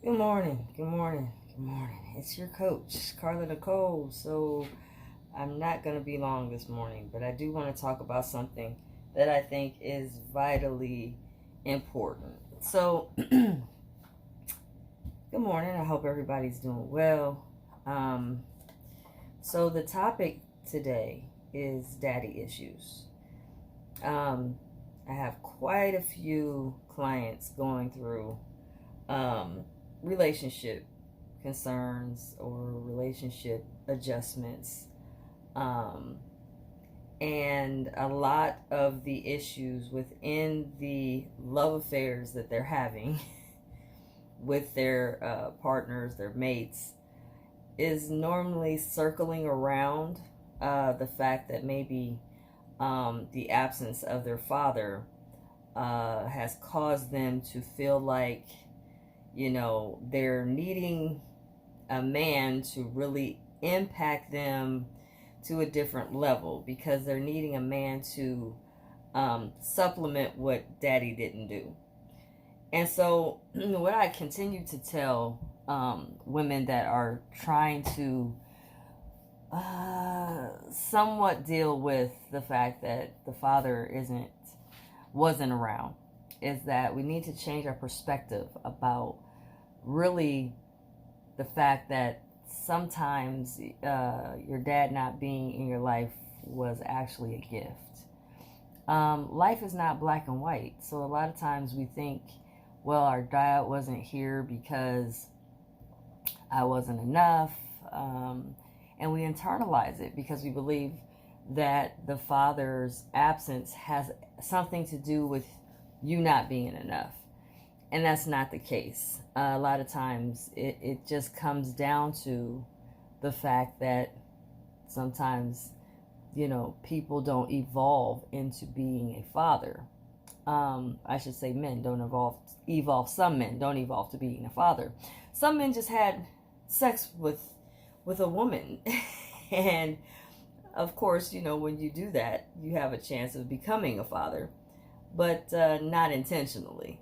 Good morning, good morning, good morning. It's your coach, Carla Nicole. So I'm not going to be long this morning, but I do want to talk about something that I think is vitally important. So, good morning. I hope everybody's doing well. Um, so the topic today is daddy issues. I have quite a few clients going through relationship concerns or relationship adjustments. Um, and a lot of the issues within the love affairs that they're having with their partners, their mates, is normally circling around the fact that maybe the absence of their father has caused them to feel like, they're needing a man to really impact them to a different level because they're needing a man to supplement what daddy didn't do. And so, what I continue to tell women that are trying to somewhat deal with the fact that the father wasn't around is that we need to change our perspective about really the fact that sometimes your dad not being in your life was actually a gift. Life is not black and white. So a lot of times we think, well, our dad wasn't here because I wasn't enough. And we internalize it because we believe that the father's absence has something to do with you not being enough. And that's not the case. A lot of times it just comes down to the fact that sometimes, people don't evolve into being a father. I should say men don't evolve. Some men don't evolve to being a father. Some men just had sex with a woman. And of course, when you do that, you have a chance of becoming a father, but not intentionally.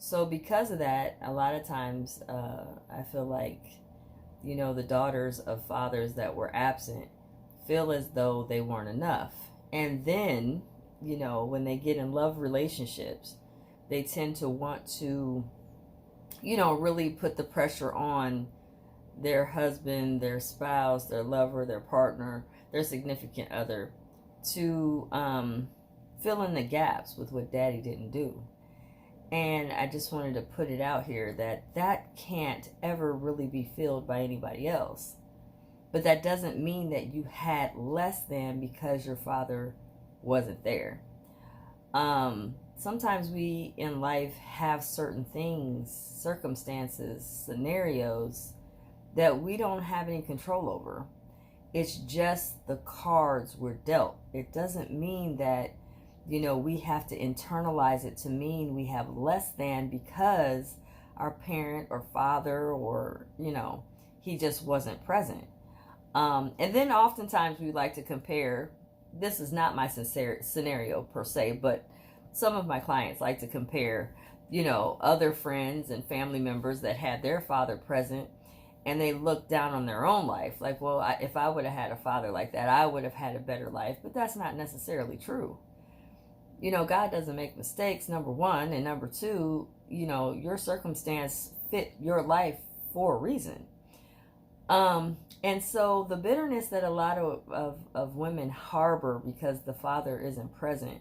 So because of that, a lot of times I feel like, the daughters of fathers that were absent feel as though they weren't enough. And then, when they get in love relationships, they tend to want to, really put the pressure on their husband, their spouse, their lover, their partner, their significant other to fill in the gaps with what daddy didn't do. And I just wanted to put it out here that can't ever really be filled by anybody else. But that doesn't mean that you had less than because your father wasn't there. Sometimes we in life have certain things, circumstances, scenarios that we don't have any control over. It's just the cards we're dealt. It doesn't mean that we have to internalize it to mean we have less than because our parent or father or, he just wasn't present. And then oftentimes we like to compare. This is not my sincere scenario per se, but some of my clients like to compare, other friends and family members that had their father present, and they look down on their own life. Like, well, if I would have had a father like that, I would have had a better life. But that's not necessarily true. God doesn't make mistakes, number one. And number two, your circumstance fit your life for a reason. And so the bitterness that a lot of women harbor because the father isn't present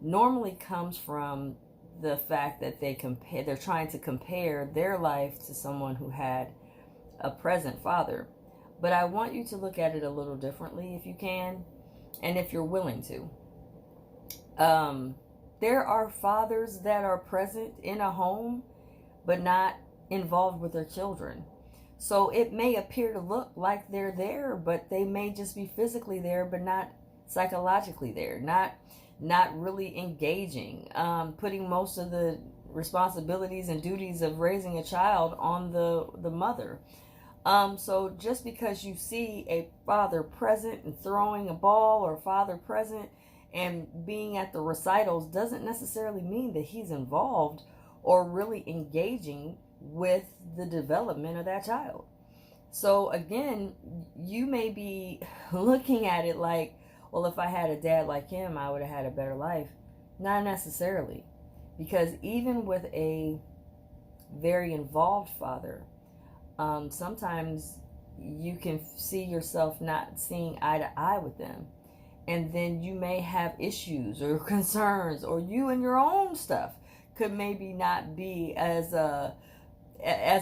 normally comes from the fact that they're trying to compare their life to someone who had a present father. But I want you to look at it a little differently if you can, and if you're willing to. There are fathers that are present in a home, but not involved with their children. So it may appear to look like they're there, but they may just be physically there, but not psychologically there, not really engaging, putting most of the responsibilities and duties of raising a child on the mother. So just because you see a father present and throwing a ball, or a father present and being at the recitals, doesn't necessarily mean that he's involved or really engaging with the development of that child. So again, you may be looking at it like, well, if I had a dad like him, I would have had a better life. Not necessarily. Because even with a very involved father, sometimes you can see yourself not seeing eye to eye with them. And then you may have issues or concerns, or you and your own stuff could maybe not be as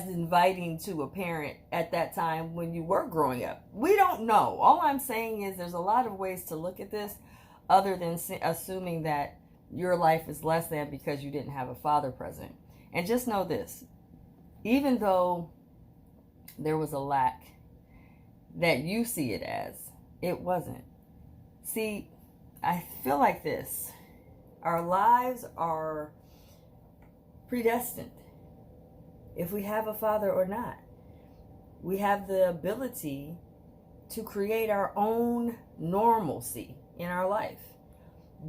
inviting to a parent at that time when you were growing up. We don't know. All I'm saying is there's a lot of ways to look at this other than assuming that your life is less than because you didn't have a father present. And just know this, even though there was a lack that you see it as, it wasn't. See, I feel like this. Our lives are predestined. If we have a father or not, we have the ability to create our own normalcy in our life.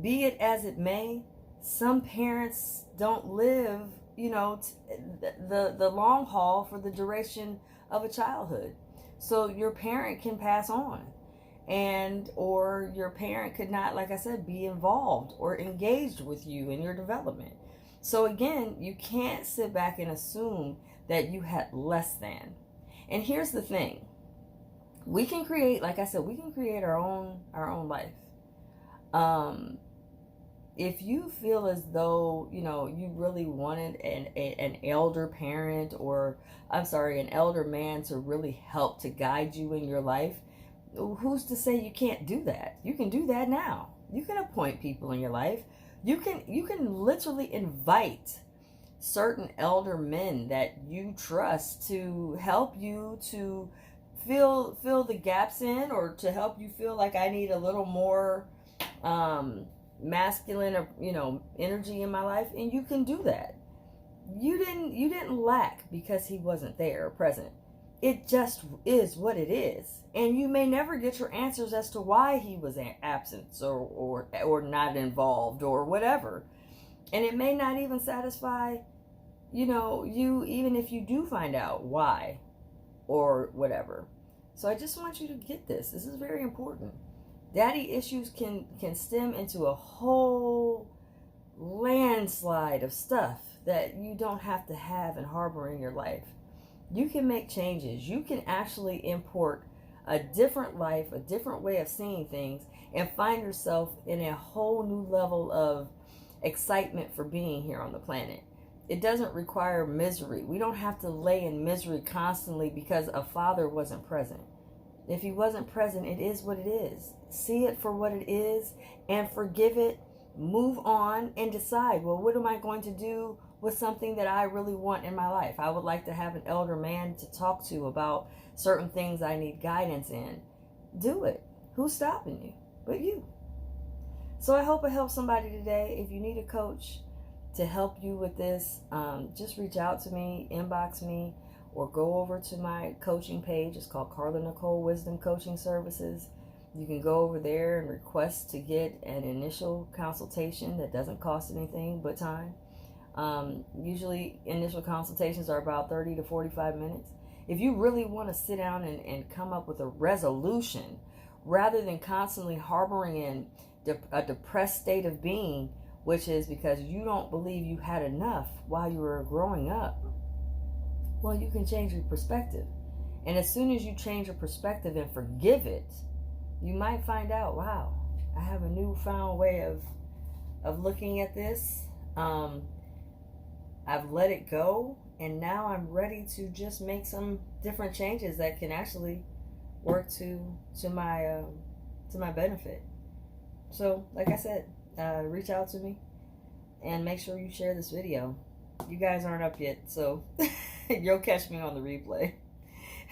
Be it as it may, some parents don't live, the long haul for the duration of a childhood. So your parent can pass on, or your parent could not, like I said, be involved or engaged with you in your development. So again, you can't sit back and assume that you had less than. And here's the thing. We can create, like I said, we can create our own life. If you feel as though, you really wanted an elder parent, or an elder man to really help to guide you in your life, who's to say you can't do that? You can do that now. You can appoint people in your life. You can literally invite certain elder men that you trust to help you to fill the gaps in, or to help you feel like I need a little more masculine or energy in my life, and you can do that. You didn't lack because he wasn't there or present. It just is what it is, and you may never get your answers as to why he was absent or not involved or whatever, and it may not even satisfy you, even if you do find out why or whatever. So I just want you to get this. This is very important. Daddy issues can stem into a whole landslide of stuff that you don't have to have and harbor in your life. You can make changes. You can actually import a different life, a different way of seeing things, and find yourself in a whole new level of excitement for being here on the planet. It doesn't require misery. We don't have to lay in misery constantly because a father wasn't present. If he wasn't present, it is what it is. See it for what it is and forgive it. Move on and decide, well, what am I going to do with something that I really want in my life? I would like to have an elder man to talk to about certain things I need guidance in. Do it. Who's stopping you but you? So I hope it helps somebody today. If you need a coach to help you with this, just reach out to me, inbox me, or go over to my coaching page. It's called Carla Nicole Wisdom Coaching Services. You can go over there and request to get an initial consultation that doesn't cost anything but time. Usually initial consultations are about 30 to 45 minutes. If you really want to sit down and come up with a resolution, rather than constantly harboring in a depressed state of being, which is because you don't believe you had enough while you were growing up, well, you can change your perspective. And as soon as you change your perspective and forgive it, you might find out, wow, I have a newfound way of looking at this. I've let it go, and now I'm ready to just make some different changes that can actually work to my benefit. So, like I said, reach out to me and make sure you share this video. You guys aren't up yet, so you'll catch me on the replay.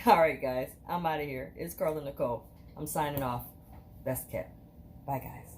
All right, guys, I'm out of here. It's Carla Nicole. I'm signing off. Best kept. Bye, guys.